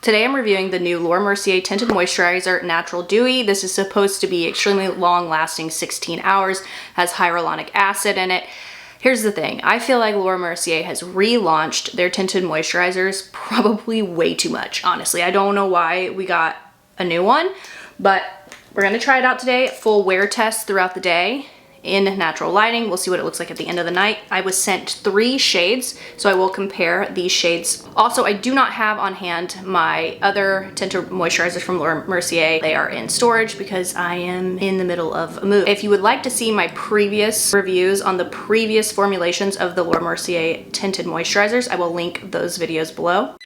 Today I'm reviewing the new Mercier Tinted Moisturizer Natural Dewy. This is supposed to be extremely long lasting, 16 hours, has hyaluronic acid in it. Here's the thing, I feel like Mercier has relaunched their tinted moisturizers probably way too much, honestly. I don't know why we got a new one, but we're gonna try it out today. Full wear test throughout the day in natural lighting. We'll see what it looks like at the end of the night. I was sent 3 shades, so I will compare these shades. Also, I do not have on hand my other tinted moisturizers from Mercier. They are in storage because I am in the middle of a move. If you would like to see my previous reviews on the previous formulations of the Mercier tinted moisturizers, I will link those videos below.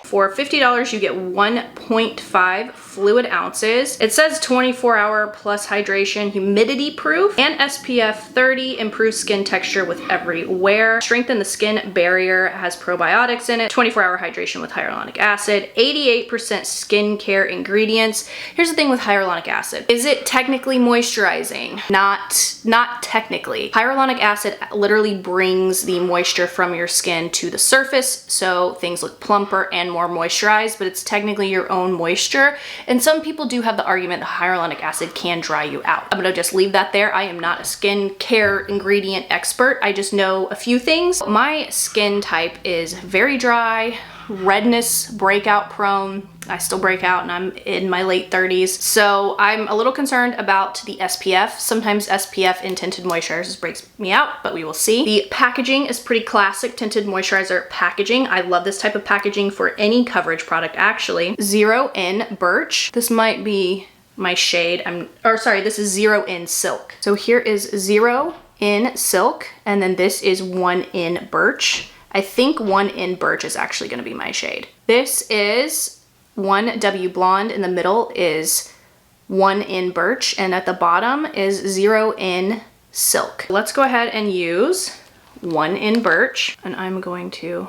For $50, you get 1.5 fluid ounces. It says 24-hour plus hydration, humidity proof, and SPF 30, improves skin texture with every wear. Strengthen the skin barrier, has probiotics in it. 24-hour hydration with hyaluronic acid. 88% skincare ingredients. Here's the thing with hyaluronic acid. Is it technically moisturizing? Not technically. Hyaluronic acid literally brings the moisture from your skin to the surface, so things look plumper and more moisturized, but it's technically your own moisture. And some people do have the argument that hyaluronic acid can dry you out. I'm gonna just leave that there. I am not a skincare ingredient expert. I just know a few things. My skin type is very dry, redness, breakout prone. I still break out and I'm in my late 30s. So I'm a little concerned about the SPF. Sometimes SPF in tinted moisturizers breaks me out, but we will see. The packaging is pretty classic tinted moisturizer packaging. I love this type of packaging for any coverage product actually. 0 in Birch. This might be my shade. This is 0 in Silk. So here is 0 in Silk, and then this is 1 in Birch. I think 1 in Birch is actually gonna be my shade. This is 1W Blonde, in the middle is 1 in Birch, and at the bottom is 0 in Silk. Let's go ahead and use 1 in Birch, and I'm going to,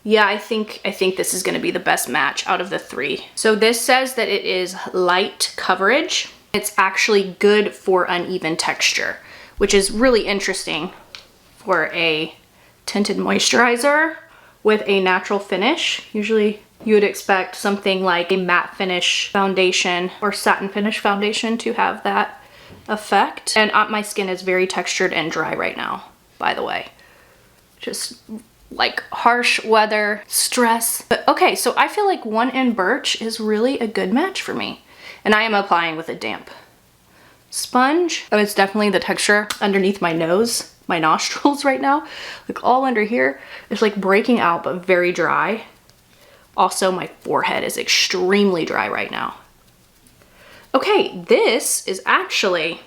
yeah, I think this is gonna be the best match out of the 3. So this says that it is light coverage. It's actually good for uneven texture, which is really interesting for a tinted moisturizer with a natural finish. Usually you would expect something like a matte finish foundation or satin finish foundation to have that effect. And my skin is very textured and dry right now, by the way. Just like harsh weather, stress. But okay, so I feel like 1 in Birch is really a good match for me. And I am applying with a damp sponge. Oh, it's definitely the texture underneath my nose, my nostrils right now. Like all under here is like breaking out, but very dry. Also, my forehead is extremely dry right now. Okay, this is actually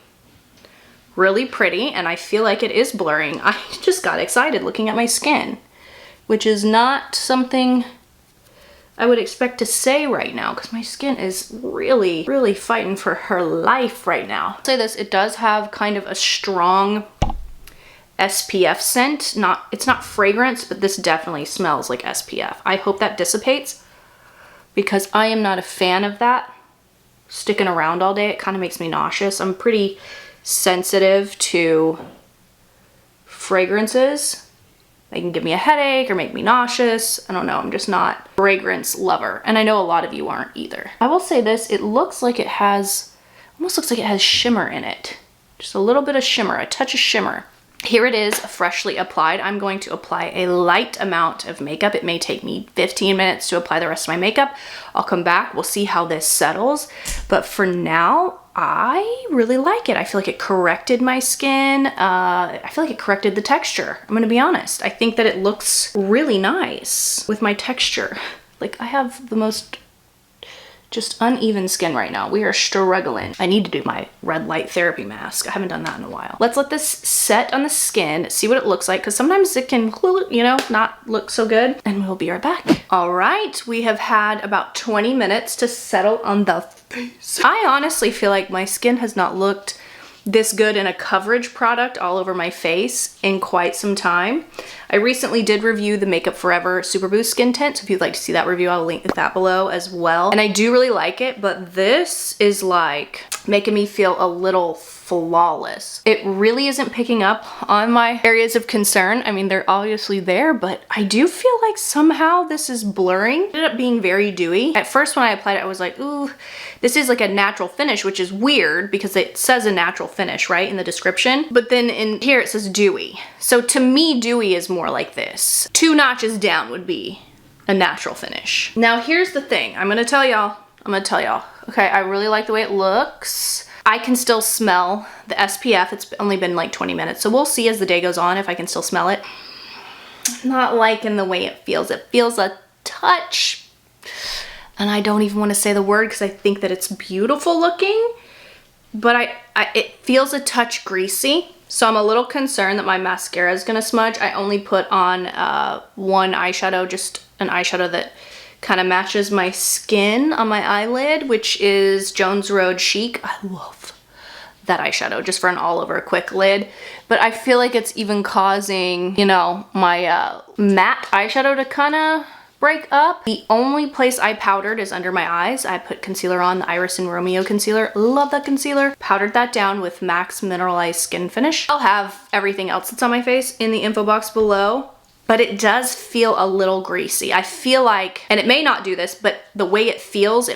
really pretty, and I feel like it is blurring. I just got excited looking at my skin, which is not something I would expect to say right now, because my skin is really, really fighting for her life right now. I'll say this, it does have kind of a strong SPF scent. It's not fragrance, but this definitely smells like SPF. I hope that dissipates, because I am not a fan of that sticking around all day. It kind of makes me nauseous. I'm pretty sensitive to fragrances. They can give me a headache or make me nauseous. I don't know, I'm just not a fragrance lover. And I know a lot of you aren't either. I will say this, it looks like it has, almost looks like it has shimmer in it. Just a little bit of shimmer, a touch of shimmer. Here it is, freshly applied. I'm going to apply a light amount of makeup. It may take me 15 minutes to apply the rest of my makeup. I'll come back, we'll see how this settles. But for now, I really like it. I feel like it corrected my skin. I feel like it corrected the texture. I'm gonna be honest. I think that it looks really nice with my texture. Like I have the most just uneven skin right now. We are struggling. I need to do my red light therapy mask. I haven't done that in a while. Let's let this set on the skin, see what it looks like, because sometimes it can, you know, not look so good. And we'll be right back. All right, we have had about 20 minutes to settle on the face. I honestly feel like my skin has not looked this good in a coverage product all over my face in quite some time. I recently did review the Makeup Forever Super Boost Skin Tint, so if you'd like to see that review, I'll link that below as well. And I do really like it, but this is like making me feel a little flawless. It really isn't picking up on my areas of concern. I mean, they're obviously there, but I do feel like somehow this is blurring. It ended up being very dewy. At first when I applied it, I was like, ooh, this is like a natural finish, which is weird because it says a natural finish, right, in the description. But then in here it says dewy. So to me, dewy is more like this. 2 notches down would be a natural finish. Now here's the thing. I'm gonna tell y'all. Okay, I really like the way it looks. I can still smell the SPF. It's only been like 20 minutes. So we'll see as the day goes on if I can still smell it. Not liking the way it feels. It feels a touch, and I don't even want to say the word because I think that it's beautiful looking, but it feels a touch greasy. So I'm a little concerned that my mascara is gonna smudge. I only put on one eyeshadow, just an eyeshadow that kind of matches my skin on my eyelid, which is Jones Road Chic. I love that eyeshadow just for an all over quick lid. But I feel like it's even causing, you know, my matte eyeshadow to kind of break up. The only place I powdered is under my eyes. I put concealer on, the Iris and Romeo concealer. Love that concealer. Powdered that down with MAC's Mineralized Skin Finish. I'll have everything else that's on my face in the info box below. But it does feel a little greasy. I feel like, and it may not do this, but the way it feels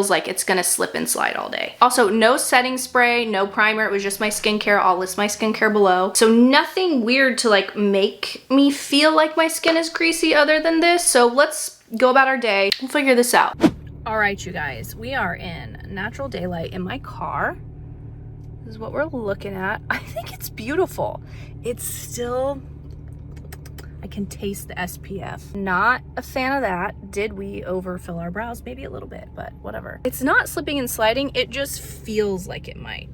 like it's gonna slip and slide all day. Also, no setting spray, no primer. It was just my skincare. I'll list my skincare below. So nothing weird to like make me feel like my skin is greasy other than this. So let's go about our day. We'll figure this out. All right, you guys, we are in natural daylight in my car. This is what we're looking at. I think it's beautiful. It's still, I can taste the SPF. Not a fan of that. Did we overfill our brows? Maybe a little bit, but whatever. It's not slipping and sliding. It just feels like it might.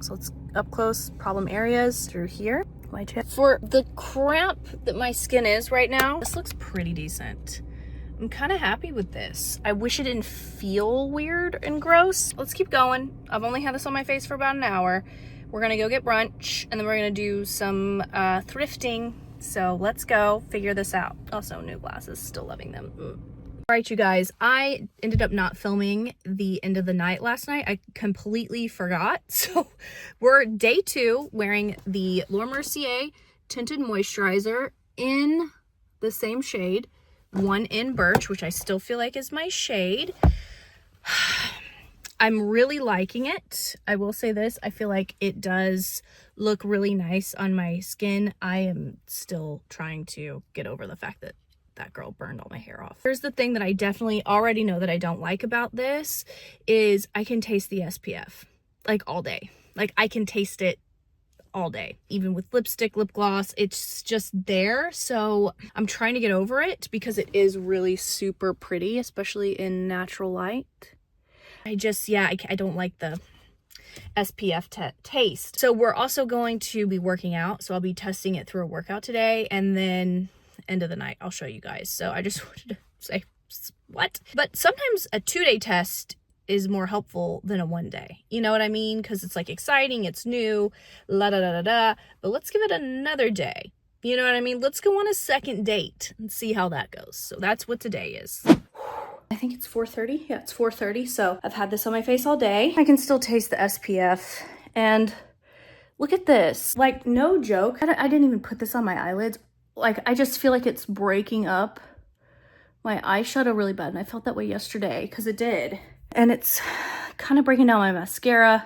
So let's up close problem areas through here. My tip. For the cramp that my skin is right now, this looks pretty decent. I'm kind of happy with this. I wish it didn't feel weird and gross. Let's keep going. I've only had this on my face for about an hour. We're gonna go get brunch and then we're gonna do some thrifting. So let's go figure this out. Also, new glasses, still loving them. All right, you guys, I ended up not filming the end of the night last night. I completely forgot. So we're day 2 wearing the Mercier Tinted Moisturizer in the same shade. One in Birch, which I still feel like is my shade. I'm really liking it. I will say this, I feel like it does look really nice on my skin. I am still trying to get over the fact that that girl burned all my hair off. Here's the thing that I definitely already know that I don't like about this is I can taste the SPF like all day. Like I can taste it all day, even with lipstick, lip gloss, it's just there. So I'm trying to get over it because it is really super pretty, especially in natural light. I just, yeah, I don't like the SPF taste. So we're also going to be working out. So I'll be testing it through a workout today, and then end of the night, I'll show you guys. So I just wanted to say, what? But sometimes a 2-day test is more helpful than a 1-day. You know what I mean? Because it's like exciting, it's new, la da da da da. But let's give it another day. You know what I mean? Let's go on a second date and see how that goes. So that's what today is. I think it's 4:30. Yeah, it's 4:30. So I've had this on my face all day. I can still taste the SPF. And look at this. Like, no joke. I didn't even put this on my eyelids. Like, I just feel like it's breaking up my eyeshadow really bad. And I felt that way yesterday because it did. And it's kind of breaking down my mascara,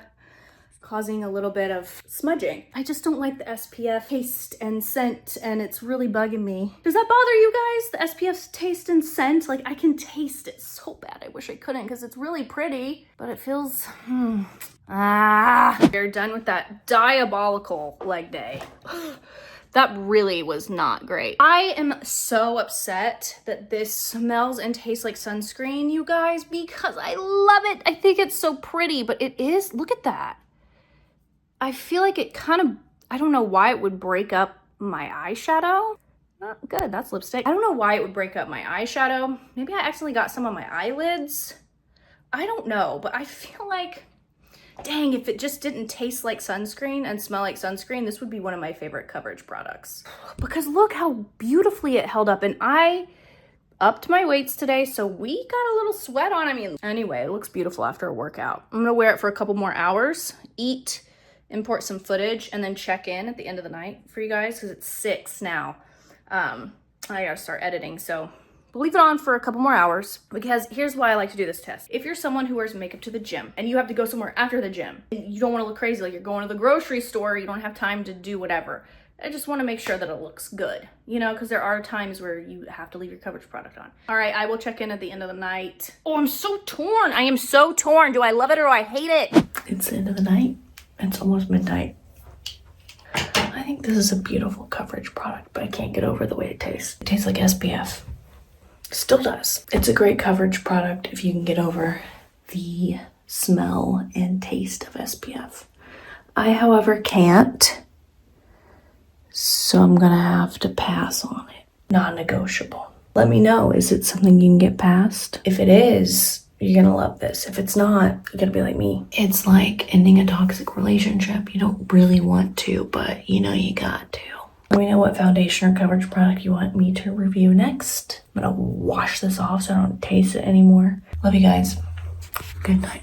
causing a little bit of smudging. I just don't like the SPF taste and scent, and it's really bugging me. Does that bother you guys? The SPF's taste and scent? Like, I can taste it so bad. I wish I couldn't because it's really pretty, but it feels, We're done with that diabolical leg day. That really was not great. I am so upset that this smells and tastes like sunscreen, you guys, because I love it. I think it's so pretty, but it is, look at that. I feel like it kind of, I don't know why it would break up my eyeshadow. Oh, good, that's lipstick. I don't know why it would break up my eyeshadow. Maybe I accidentally got some on my eyelids. I don't know, but I feel like, dang, if it just didn't taste like sunscreen and smell like sunscreen, this would be one of my favorite coverage products. Because look how beautifully it held up. And I upped my weights today, so we got a little sweat on. I mean, anyway, it looks beautiful after a workout. I'm gonna wear it for a couple more hours, eat, import some footage, and then check in at the end of the night for you guys, because it's 6 now. I gotta start editing, so we'll leave it on for a couple more hours, because here's why I like to do this test. If you're someone who wears makeup to the gym and you have to go somewhere after the gym, you don't want to look crazy, like you're going to the grocery store, you don't have time to do whatever. I just want to make sure that it looks good, you know, because there are times where you have to leave your coverage product on. All right, I will check in at the end of the night. Oh, I'm so torn. I am so torn. Do I love it or do I hate it? It's the end of the night. It's almost midnight. I think this is a beautiful coverage product, but I can't get over the way it tastes. It tastes like SPF. Still does. It's a great coverage product if you can get over the smell and taste of SPF. I, however, can't. So I'm gonna have to pass on it. Non-negotiable. Let me know, is it something you can get past? If it is, you're gonna love this. If it's not, you're gonna be like me. It's like ending a toxic relationship. You don't really want to, but you know you got to. Let me know what foundation or coverage product you want me to review next. I'm gonna wash this off so I don't taste it anymore. Love you guys. Good night.